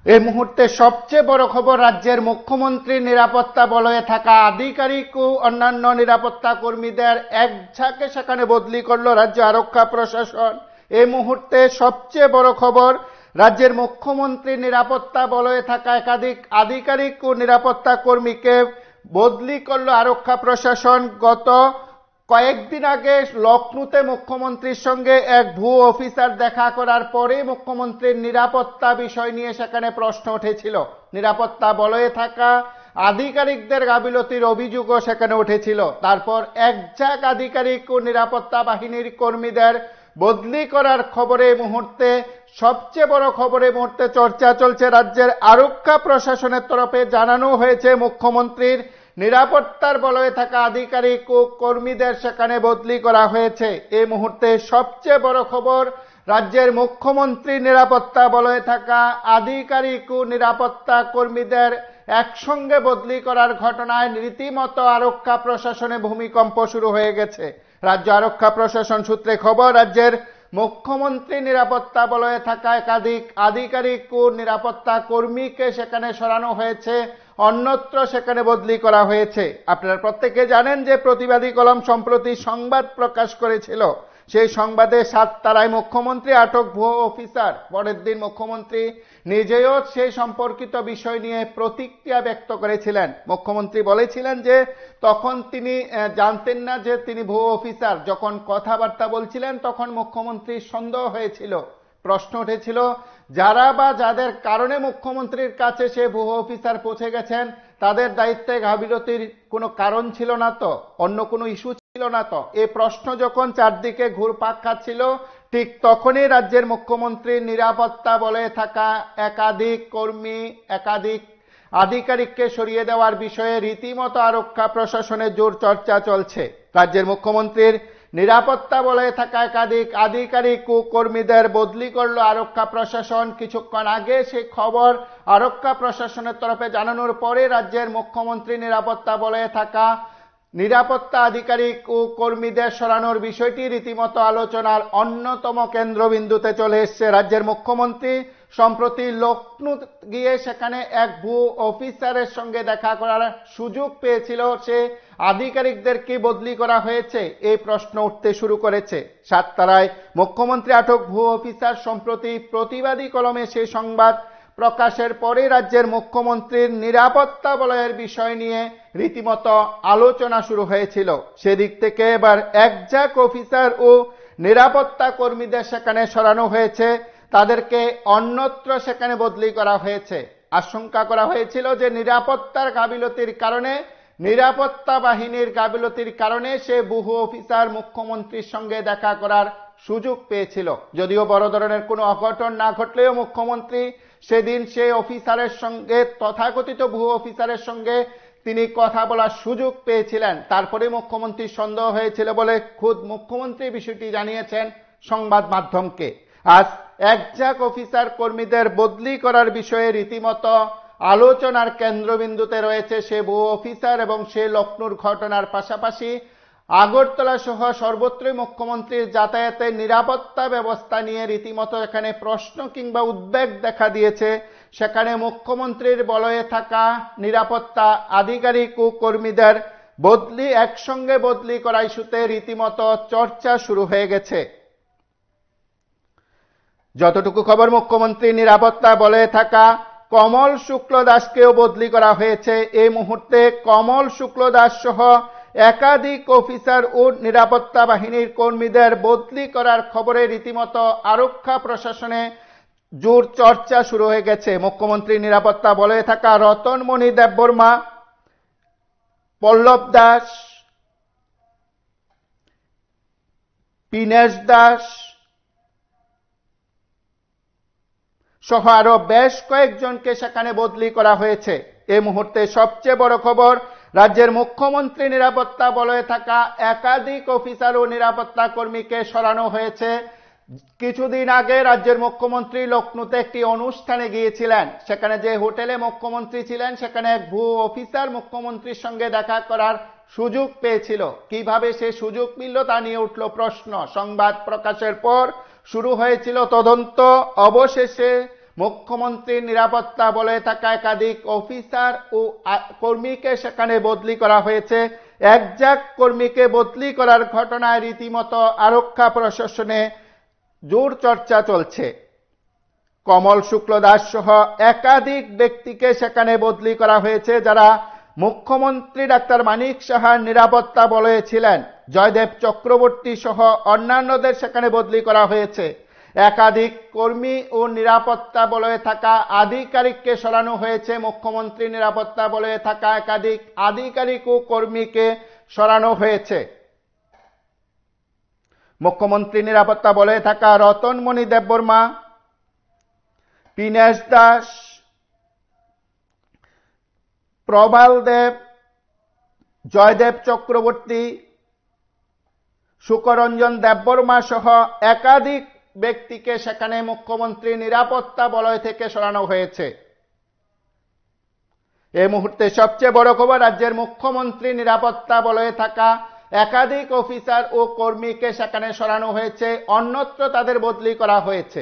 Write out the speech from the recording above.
এই মুহূর্তে সবচেয়ে বড় খবর, রাজ্যের মুখ্যমন্ত্রীর নিরাপত্তা বলয়ে থাকা আধিকারিক ও অন্যান্য নিরাপত্তা কর্মীদের এক ঝাঁকে সেখানে বদলি করল রাজ্য আরক্ষা প্রশাসন। এই মুহূর্তে সবচেয়ে বড় খবর, রাজ্যের মুখ্যমন্ত্রীর নিরাপত্তা বলয়ে থাকা একাধিক আধিকারিক ও নিরাপত্তা কর্মীকে বদলি করল আরক্ষা প্রশাসন। গত কয়েকদিন আগে লখনউতে মুখ্যমন্ত্রীর সঙ্গে এক ভুয়ো অফিসার দেখা করার পরে মুখ্যমন্ত্রীর নিরাপত্তা বিষয় নিয়ে সেখানে প্রশ্ন উঠেছিল। নিরাপত্তা বলয়ে থাকা আধিকারিকদের গাফিলতির অভিযোগও সেখানে উঠেছিল। তারপর একঝাঁক আধিকারিক ও নিরাপত্তা বাহিনীর কর্মীদের বদলি করার খবরে মুহূর্তে সবচেয়ে বড় খবরে মুহূর্তে চর্চা চলছে। রাজ্যের আরক্ষা প্রশাসনের তরফে জানানো হয়েছে মুখ্যমন্ত্রীর নিরাপত্তার বলয়ে থাকা আধিকারিক ও কর্মীদের সেখানে বদলি করা হয়েছে। এই মুহূর্তে সবচেয়ে বড় খবর, রাজ্যের মুখ্যমন্ত্রীর নিরাপত্তা বলয়ে থাকা আধিকারিক ও নিরাপত্তা কর্মীদের একসঙ্গে বদলি করার ঘটনায় রীতিমতো আরক্ষা প্রশাসনে ভূমিকম্প শুরু হয়ে গেছে। রাজ্য আরক্ষা প্রশাসন সূত্রে খবর, রাজ্যের মুখ্যমন্ত্রী নিরাপত্তা বলয়ে থাকা একাধিক আধিকারিক ও নিরাপত্তা কর্মীকে সেখানে সরানো হয়েছে, অন্যত্র সেখানে বদলি করা হয়েছে। আপনারা প্রত্যেকে জানেন যে প্রতিবাদী কলম সম্প্রতি সংবাদ প্রকাশ করেছিল। সেই সংবাদে সাততারায় মুখ্যমন্ত্রী আটক ভুয়ো অফিসার। পরের দিন মুখ্যমন্ত্রী নিজেও সেই সম্পর্কিত বিষয় নিয়ে প্রতিক্রিয়া ব্যক্ত করেছিলেন। মুখ্যমন্ত্রী বলেছিলেন যে তখন তিনি জানতেন না যে তিনি ভুয়ো অফিসার। যখন কথাবার্তা বলছিলেন তখন মুখ্যমন্ত্রীর সন্দেহ হয়েছিল, প্রশ্ন উঠেছিল যারা বা যাদের কারণে মুখ্যমন্ত্রীর কাছে সে ভুয়ো অফিসার পৌঁছে গেছেন তাদের দায়িত্বে গাফিলতির কোনো কারণ ছিল না তো, অন্য কোনো ইস্যু ছিল না তো। এই প্রশ্ন যখন চারদিকে ঘুরপাক খাচ্ছিল, ঠিক তখনই রাজ্যের মুখ্যমন্ত্রীর নিরাপত্তা বলয়ে থাকা একাধিক কর্মী, একাধিক আধিকারিককে সরিয়ে দেওয়ার বিষয়ে রীতিমতো আরক্ষা প্রশাসনের জোর চর্চা চলছে। রাজ্যের মুখ্যমন্ত্রীর নিরাপত্তা বলয়ে থাকা একাধিক আধিকারিক ও কর্মীদের বদলি করল আরক্ষা প্রশাসন। কিছুক্ষণ আগে সেই খবর আরক্ষা প্রশাসনের তরফে জানানোর পরে রাজ্যের মুখ্যমন্ত্রী নিরাপত্তা বলয়ে থাকা নিরাপত্তা আধিকারিক ও কর্মীদের সরানোর বিষয়টি রীতিমতো আলোচনার অন্যতম কেন্দ্রবিন্দুতে চলে এসছে। রাজ্যের মুখ্যমন্ত্রী সম্প্রতি লখনউ গিয়ে সেখানে এক ভুয়ো অফিসারের সঙ্গে দেখা করার সুযোগ পেয়েছিল। সে আধিকারিকদের কি বদলি করা হয়েছে এই প্রশ্ন উঠতে শুরু করেছে। সাততারায় মুখ্যমন্ত্রী আটক ভুয়ো অফিসার সম্প্রতি প্রতিবাদী কলমে সেই সংবাদ প্রকাশের পরে রাজ্যের মুখ্যমন্ত্রীর নিরাপত্তা বলয়ের বিষয় নিয়ে রীতিমতো আলোচনা শুরু হয়েছিল। সেদিক থেকে এবার একঝাঁক অফিসার ও নিরাপত্তা কর্মীদের সেখানে সরানো হয়েছে, তাদেরকে অন্যত্র সেখানে বদলি করা হয়েছে। আশঙ্কা করা হয়েছিল যে নিরাপত্তার গাফিলতির কারণে, নিরাপত্তা বাহিনীর গাফিলতির কারণে সে ভুয়ো অফিসার মুখ্যমন্ত্রীর সঙ্গে দেখা করার সুযোগ পেয়েছিল। যদিও বড় ধরনের কোনো অঘটন না ঘটলেও মুখ্যমন্ত্রী সেদিন সেই অফিসারের সঙ্গে, তথাকথিত ভুয়ো অফিসারের সঙ্গে তিনি কথা বলার সুযোগ পেয়েছিলেন। তারপরে মুখ্যমন্ত্রীর সন্দেহ হয়েছিল বলে খুদ মুখ্যমন্ত্রী বিষয়টি জানিয়েছেন সংবাদ মাধ্যমকে। আজ একঝাঁক অফিসার কর্মীদের বদলি করার বিষয়ে রীতিমতো আলোচনার কেন্দ্রবিন্দুতে রয়েছে সে ভুয়ো অফিসার এবং সে লখনউর ঘটনার পাশাপাশি আগরতলা সহ সর্বত্রই মুখ্যমন্ত্রীর যাতায়াতের নিরাপত্তা ব্যবস্থা নিয়ে রীতিমতো এখানে প্রশ্ন কিংবা উদ্বেগ দেখা দিয়েছে। সেখানে মুখ্যমন্ত্রীর বলয়ে থাকা নিরাপত্তা আধিকারিক ও কর্মীদের বদলি, একসঙ্গে বদলি করা ইস্যুতে রীতিমতো চর্চা শুরু হয়ে গেছে। যতটুকু খবর, মুখ্যমন্ত্রী নিরাপত্তা বলয়ে থাকা কমল শুক্ল দাসকেও বদলি করা হয়েছে। এই মুহূর্তে কমল শুক্ল দাস সহ একাধিক অফিসার ও নিরাপত্তা বাহিনীর কর্মীদের বদলি করার খবরে রীতিমতো আরক্ষা প্রশাসনে জোর চর্চা শুরু হয়ে গেছে। মুখ্যমন্ত্রী নিরাপত্তা বলয়ে থাকা রতনমণি দেববর্মা, পল্লব দাস, পিনেশ দাস সহ আরো বেশ কয়েকজনকে সেখানে বদলি করা হয়েছে। এই মুহূর্তে সবচেয়ে বড় খবর, রাজ্যের মুখ্যমন্ত্রী নিরাপত্তা বলয়ে থাকা একাধিক অফিসার ও নিরাপত্তা কর্মীকে সরানো হয়েছে। কিছুদিন আগে রাজ্যের মুখ্যমন্ত্রী লখনউতে একটি অনুষ্ঠানে গিয়েছিলেন। সেখানে যে হোটেলে মুখ্যমন্ত্রী ছিলেন সেখানে এক ভুয়ো অফিসার মুখ্যমন্ত্রীর সঙ্গে দেখা করার সুযোগ পেয়েছিল। কিভাবে সে সুযোগ মিলল তা নিয়ে উঠল প্রশ্ন। সংবাদ প্রকাশের পর শুরু হয়েছিল তদন্ত। অবশেষে মুখ্যমন্ত্রীর নিরাপত্তা বলয়ে থাকা একাধিক অফিসার ও কর্মীকে সেখানে বদলি করা হয়েছে। একঝাঁক কর্মীকে বদলি করার ঘটনায় রীতিমতো আরক্ষা প্রশাসনে জোর চর্চা চলছে। কমল শুক্ল দাস সহ একাধিক ব্যক্তিকে সেখানে বদলি করা হয়েছে, যারা মুখ্যমন্ত্রী ডাক্তার মানিক সাহার নিরাপত্তা বলয়ে ছিলেন। জয়দেব চক্রবর্তী সহ অন্যান্যদের সেখানে বদলি করা হয়েছে। একাধিক কর্মী ও নিরাপত্তা বলয়ে থাকা আধিকারিককে সরানো হয়েছে। মুখ্যমন্ত্রী নিরাপত্তা বলয়ে থাকা একাধিক আধিকারিক ও কর্মীকে সরানো হয়েছে। মুখ্যমন্ত্রী নিরাপত্তা বলয়ে থাকা রতনমণি দেববর্মা, পিনেশ দাস, প্রবাল দেব, জয়দেব চক্রবর্তী, সুকরঞ্জন দেববর্মা সহ একাধিক ব্যক্তিকে সেখানে মুখ্যমন্ত্রী নিরাপত্তা বলয় থেকে সরানো হয়েছে। এই মুহূর্তে সবচেয়ে বড় খবর, রাজ্যের মুখ্যমন্ত্রী নিরাপত্তা বলয়ে থাকা একাধিক অফিসার ও কর্মীকে সেখানে সরানো হয়েছে, অন্যত্র তাদের বদলি করা হয়েছে।